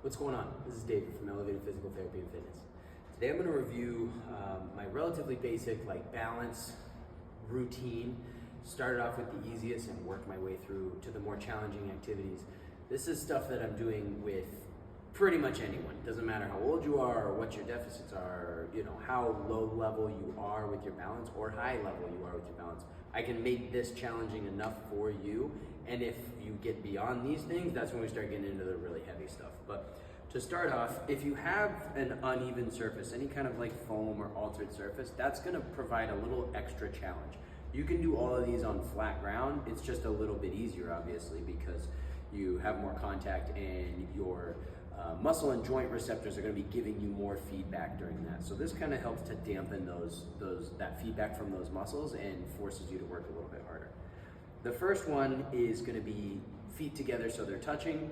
What's going on? This is David from Elevated Physical Therapy and Fitness. Today I'm going to review my relatively basic balance routine. Started off with the easiest and worked my way through to the more challenging activities. This is stuff that I'm doing with pretty much anyone. Doesn't matter how old you are or what your deficits are, how low level you are with your balance or high level you are with your balance. I can make this challenging enough for you. And if you get beyond these things, that's when we start getting into the really heavy stuff. But to start off, if you have an uneven surface, any kind of foam or altered surface, that's gonna provide a little extra challenge. You can do all of these on flat ground. It's just a little bit easier, obviously, because you have more contact and your muscle and joint receptors are going to be giving you more feedback during that. So this kind of helps to dampen that feedback from those muscles and forces you to work a little bit harder. The first one is going to be feet together so they're touching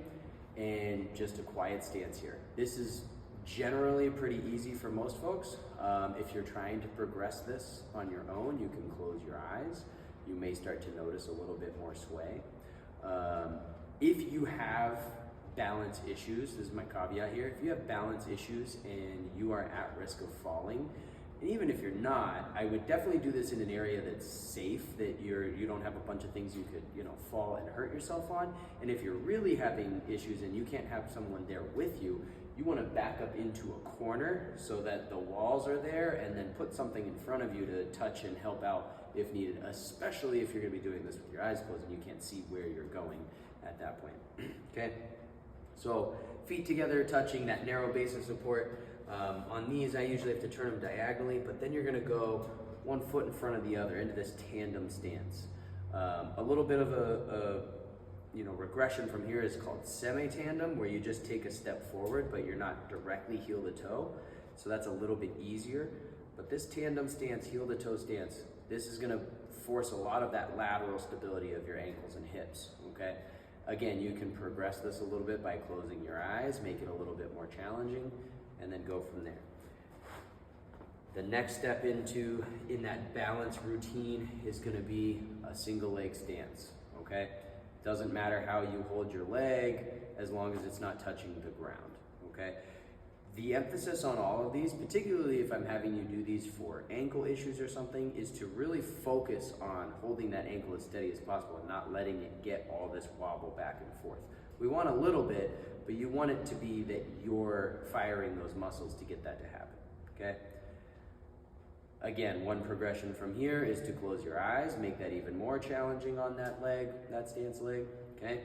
and just a quiet stance here. This is generally pretty easy for most folks. If you're trying to progress this on your own, you can close your eyes. You may start to notice a little bit more sway. If you have balance issues, this is my caveat here, if you have balance issues and you are at risk of falling, and even if you're not, I would definitely do this in an area that's safe, that you don't have a bunch of things you could fall and hurt yourself on. And if you're really having issues and you can't have someone there with you, you want to back up into a corner so that the walls are there, and then put something in front of you to touch and help out if needed, especially if you're going to be doing this with your eyes closed and you can't see where you're going at that point. Okay? So feet together, touching, that narrow base of support. On these, I usually have to turn them diagonally, but then you're gonna go one foot in front of the other into this tandem stance. A little bit of a regression from here is called semi-tandem, where you just take a step forward, but you're not directly heel to toe. So that's a little bit easier. But this tandem stance, heel to toe stance, this is gonna force a lot of that lateral stability of your ankles and hips, okay? Again, you can progress this a little bit by closing your eyes, make it a little bit more challenging, and then go from there. The next step in that balance routine is gonna be a single leg stance, okay? Doesn't matter how you hold your leg, as long as it's not touching the ground, okay? The emphasis on all of these, particularly if I'm having you do these for ankle issues or something, is to really focus on holding that ankle as steady as possible and not letting it get all this wobble back and forth. We want a little bit, but you want it to be that you're firing those muscles to get that to happen, okay? Again, one progression from here is to close your eyes, make that even more challenging on that leg, that stance leg, okay?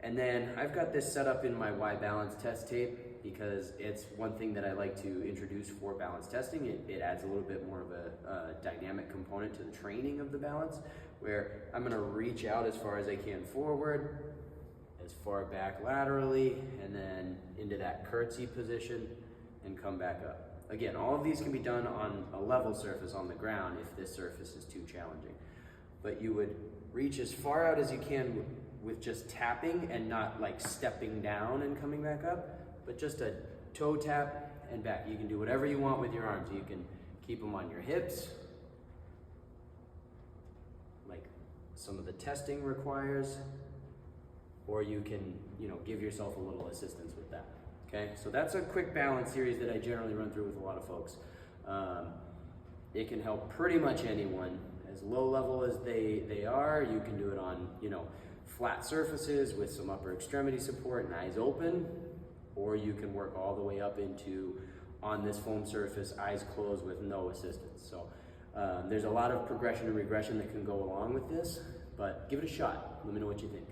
And then I've got this set up in my Y Balance test tape because it's one thing that I like to introduce for balance testing. It adds a little bit more of a dynamic component to the training of the balance, where I'm gonna reach out as far as I can forward, as far back laterally, and then into that curtsy position and come back up. Again, all of these can be done on a level surface on the ground if this surface is too challenging. But you would reach as far out as you can with just tapping and not stepping down and coming back up, but just a toe tap and back. You can do whatever you want with your arms. You can keep them on your hips, like some of the testing requires, or you can, give yourself a little assistance with that. Okay, so that's a quick balance series that I generally run through with a lot of folks. It can help pretty much anyone, as low level as they are. You can do it on, flat surfaces with some upper extremity support and eyes open, or you can work all the way up into on this foam surface, eyes closed with no assistance. So there's a lot of progression and regression that can go along with this, but give it a shot. Let me know what you think.